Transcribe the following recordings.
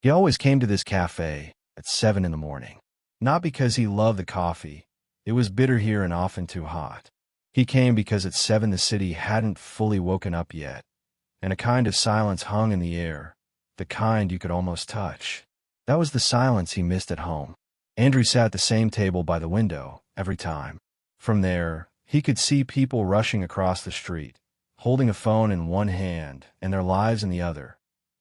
He always came to this cafe at 7 in the morning. Not because he loved the coffee. It was bitter here and often too hot. He came because at 7 the city hadn't fully woken up yet, and a kind of silence hung in the air, the kind you could almost touch. That was the silence he missed at home. Andrew sat at the same table by the window every time. From there, he could see people rushing across the street, holding a phone in one hand and their lives in the other,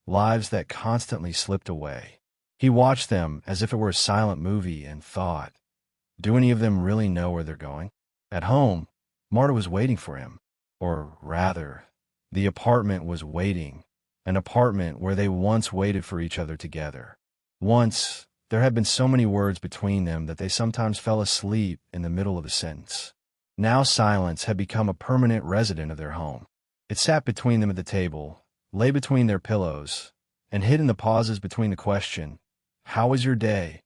lives that constantly slipped away. He watched them as if it were a silent movie and thought, do any of them really know where they're going? At home, Marta was waiting for him. Or rather, the apartment was waiting, an apartment where they once waited for each other together. Once, there had been so many words between them that they sometimes fell asleep in the middle of a sentence. Now silence had become a permanent resident of their home. It sat between them at the table, lay between their pillows, and hid in the pauses between the question, "How was your day?"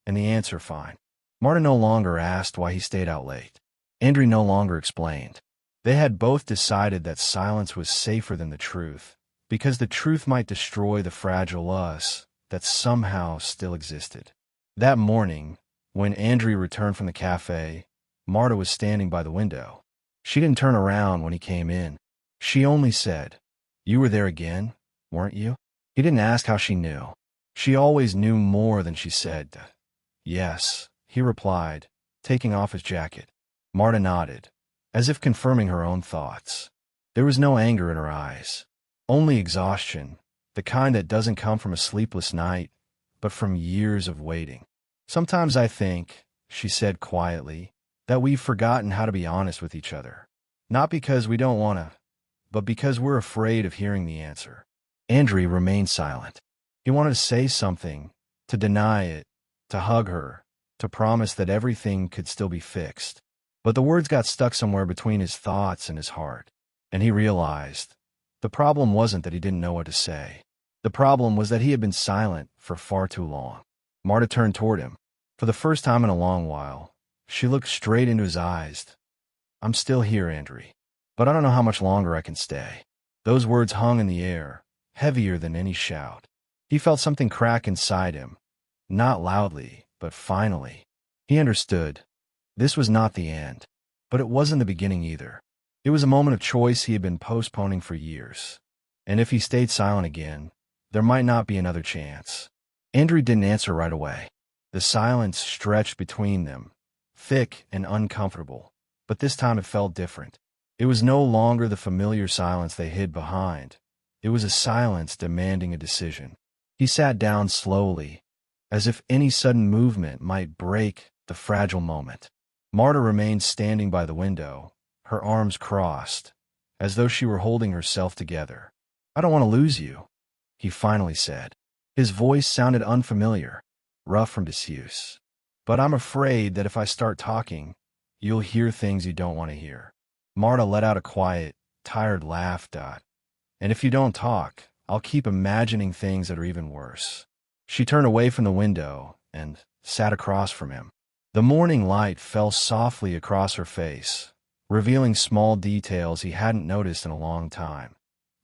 and the answer, "Fine." Marta no longer asked why he stayed out late. Andrew no longer explained. They had both decided that silence was safer than the truth, because the truth might destroy the fragile us that somehow still existed. That morning, when Andrew returned from the cafe, Marta was standing by the window. She didn't turn around when he came in. She only said, "You were there again, weren't you?" He didn't ask how she knew. She always knew more than she said. "Yes," he replied, taking off his jacket. Marta nodded, as if confirming her own thoughts. There was no anger in her eyes, only exhaustion, the kind that doesn't come from a sleepless night, but from years of waiting. "Sometimes I think," she said quietly, "that we've forgotten how to be honest with each other. Not because we don't want to, but because we're afraid of hearing the answer." Andrew remained silent. He wanted to say something, to deny it, to hug her, to promise that everything could still be fixed. But the words got stuck somewhere between his thoughts and his heart, and he realized the problem wasn't that he didn't know what to say. The problem was that he had been silent for far too long. Marta turned toward him. For the first time in a long while, she looked straight into his eyes. "I'm still here, Andrew, but I don't know how much longer I can stay." Those words hung in the air, heavier than any shout. He felt something crack inside him, not loudly, but finally. He understood. This was not the end, but it wasn't the beginning either. It was a moment of choice he had been postponing for years. And if he stayed silent again, there might not be another chance. Andrew didn't answer right away. The silence stretched between them, thick and uncomfortable, but this time it felt different. It was no longer the familiar silence they hid behind. It was a silence demanding a decision. He sat down slowly, as if any sudden movement might break the fragile moment. Marta remained standing by the window, her arms crossed, as though she were holding herself together. "I don't want to lose you," he finally said. His voice sounded unfamiliar, rough from disuse. "But I'm afraid that if I start talking, you'll hear things you don't want to hear." Marta let out a quiet, tired laugh. "And if you don't talk, I'll keep imagining things that are even worse." She turned away from the window and sat across from him. The morning light fell softly across her face, revealing small details he hadn't noticed in a long time.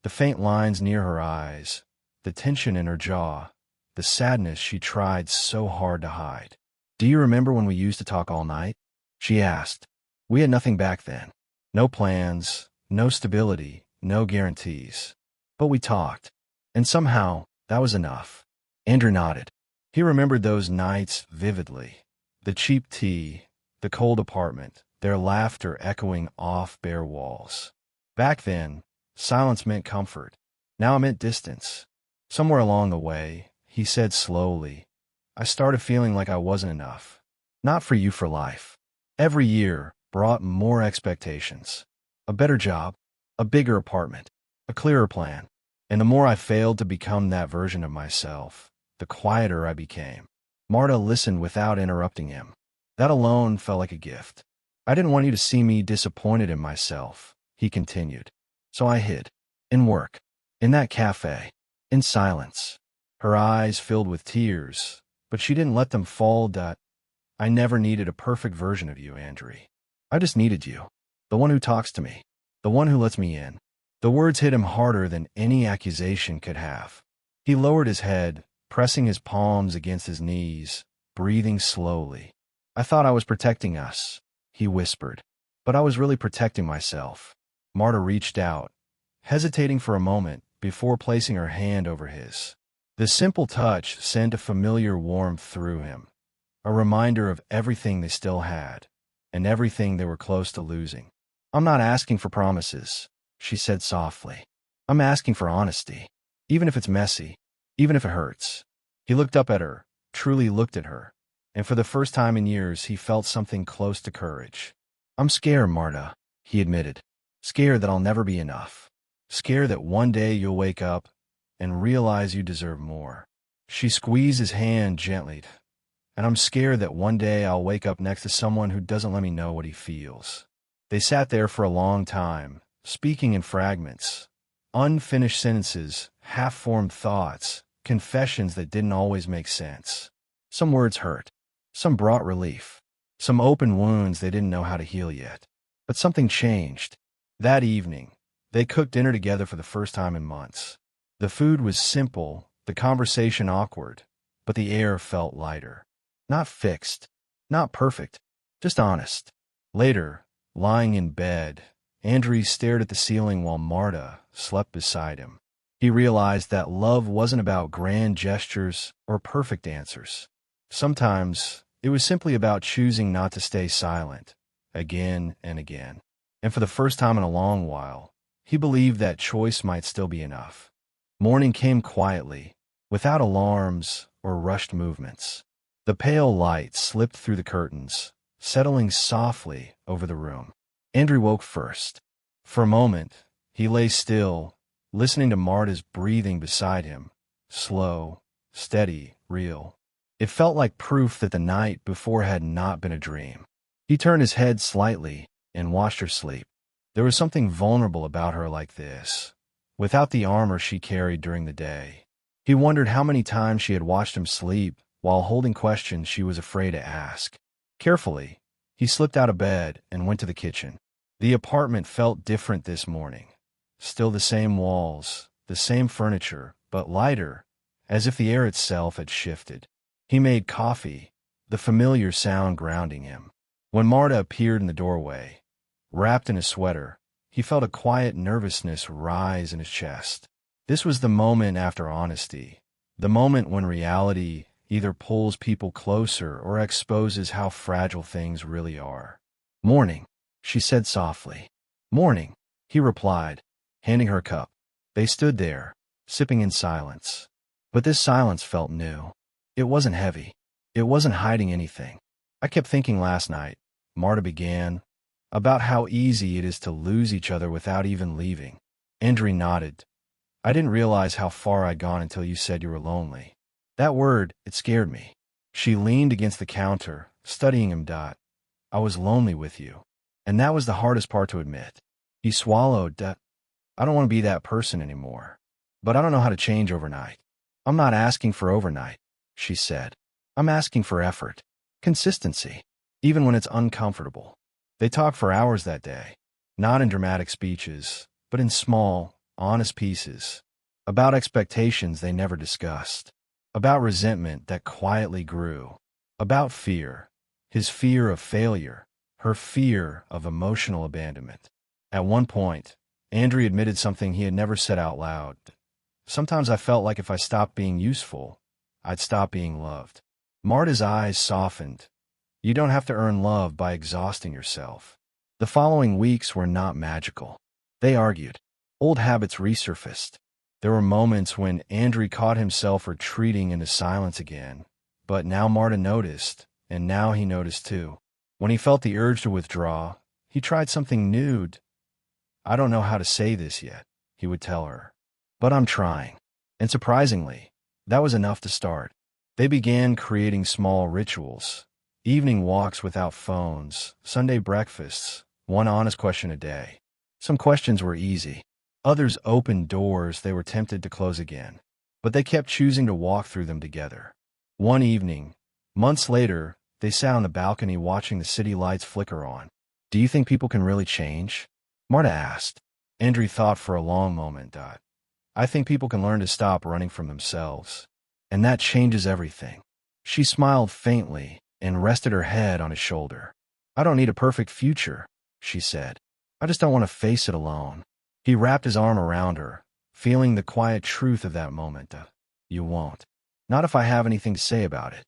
The faint lines near her eyes, the tension in her jaw, the sadness she tried so hard to hide. "Do you remember when we used to talk all night?" she asked. "We had nothing back then. No plans, no stability, no guarantees. But we talked. And somehow, that was enough." Andrew nodded. He remembered those nights vividly. The cheap tea, the cold apartment, their laughter echoing off bare walls. Back then, silence meant comfort. Now it meant distance. Somewhere along the way, he said slowly, "I started feeling like I wasn't enough. Not for you for life." Every year brought more expectations. A better job, a bigger apartment, a clearer plan. And the more I failed to become that version of myself, the quieter I became. Marta listened without interrupting him. That alone felt like a gift. "I didn't want you to see me disappointed in myself," he continued. "So I hid. In work. In that cafe. In silence." Her eyes filled with tears, but she didn't let them fall. "I never needed a perfect version of you, Andrew. I just needed you. The one who talks to me. The one who lets me in." The words hit him harder than any accusation could have. He lowered his head, pressing his palms against his knees, breathing slowly. "I thought I was protecting us," he whispered. "But I was really protecting myself." Marta reached out, hesitating for a moment before placing her hand over his. The simple touch sent a familiar warmth through him, a reminder of everything they still had, and everything they were close to losing. "I'm not asking for promises," she said softly. "I'm asking for honesty, even if it's messy, even if it hurts." He looked up at her, truly looked at her, and for the first time in years he felt something close to courage. "I'm scared, Marta," he admitted. "Scared that I'll never be enough. Scared that one day you'll wake up and realize you deserve more." She squeezed his hand gently. "And I'm scared that one day I'll wake up next to someone who doesn't let me know what he feels." They sat there for a long time, speaking in fragments, unfinished sentences, half-formed thoughts, confessions that didn't always make sense. Some words hurt. Some brought relief. Some open wounds they didn't know how to heal yet. But something changed. That evening, they cooked dinner together for the first time in months. The food was simple, the conversation awkward, but the air felt lighter. Not fixed, not perfect, just honest. Later, lying in bed, Andrew stared at the ceiling while Marta slept beside him. He realized that love wasn't about grand gestures or perfect answers. Sometimes, it was simply about choosing not to stay silent, again and again. And for the first time in a long while, he believed that choice might still be enough. Morning came quietly, without alarms or rushed movements. The pale light slipped through the curtains, settling softly over the room. Andrew woke first. For a moment, he lay still, listening to Marta's breathing beside him, slow, steady, real. It felt like proof that the night before had not been a dream. He turned his head slightly and watched her sleep. There was something vulnerable about her like this, without the armor she carried during the day. He wondered how many times she had watched him sleep while holding questions she was afraid to ask. Carefully, he slipped out of bed and went to the kitchen. The apartment felt different this morning. Still the same walls, the same furniture, but lighter, as if the air itself had shifted. He made coffee, the familiar sound grounding him. When Marta appeared in the doorway, wrapped in a sweater, he felt a quiet nervousness rise in his chest. This was the moment after honesty, the moment when reality either pulls people closer or exposes how fragile things really are. "Morning," she said softly. "Morning," he replied, handing her a cup. They stood there, sipping in silence. But this silence felt new. It wasn't heavy. It wasn't hiding anything. "I kept thinking last night," Marta began, "about how easy it is to lose each other without even leaving." Andrew nodded. "I didn't realize how far I'd gone until you said you were lonely. That word, it scared me." She leaned against the counter, studying him. "I was lonely with you. And that was the hardest part to admit." He swallowed. "I don't want to be that person anymore. But I don't know how to change overnight." "I'm not asking for overnight," she said. "I'm asking for effort. Consistency. Even when it's uncomfortable." They talked for hours that day. Not in dramatic speeches, but in small, honest pieces. About expectations they never discussed. About resentment that quietly grew. About fear. His fear of failure. Her fear of emotional abandonment. At one point, Andrew admitted something he had never said out loud. "Sometimes I felt like if I stopped being useful, I'd stop being loved." Marta's eyes softened. "You don't have to earn love by exhausting yourself." The following weeks were not magical. They argued. Old habits resurfaced. There were moments when Andrew caught himself retreating into silence again. But now Marta noticed, and now he noticed too. When he felt the urge to withdraw, he tried something new. "I don't know how to say this yet," he would tell her. "But I'm trying." And surprisingly, that was enough to start. They began creating small rituals. Evening walks without phones, Sunday breakfasts, one honest question a day. Some questions were easy. Others opened doors they were tempted to close again. But they kept choosing to walk through them together. One evening, months later, they sat on the balcony watching the city lights flicker on. "Do you think people can really change?" Marta asked. Andrew thought for a long moment. "I think people can learn to stop running from themselves." And that changes everything. She smiled faintly and rested her head on his shoulder. I don't need a perfect future, she said. I just don't want to face it alone. He wrapped his arm around her, feeling the quiet truth of that moment. You won't. Not if I have anything to say about it.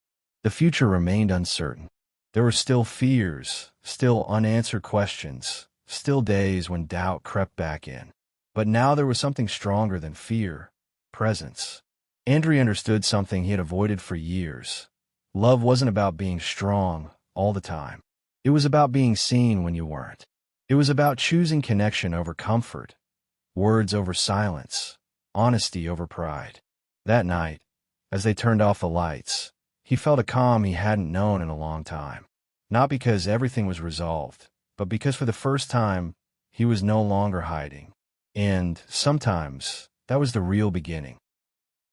The future remained uncertain. There were still fears, still unanswered questions, still days when doubt crept back in. But now there was something stronger than fear: presence. Andrew understood something he had avoided for years. Love wasn't about being strong all the time. It was about being seen when you weren't. It was about choosing connection over comfort, words over silence, honesty over pride. That night, as they turned off the lights, he felt a calm he hadn't known in a long time. Not because everything was resolved, but because for the first time, he was no longer hiding. And sometimes, that was the real beginning.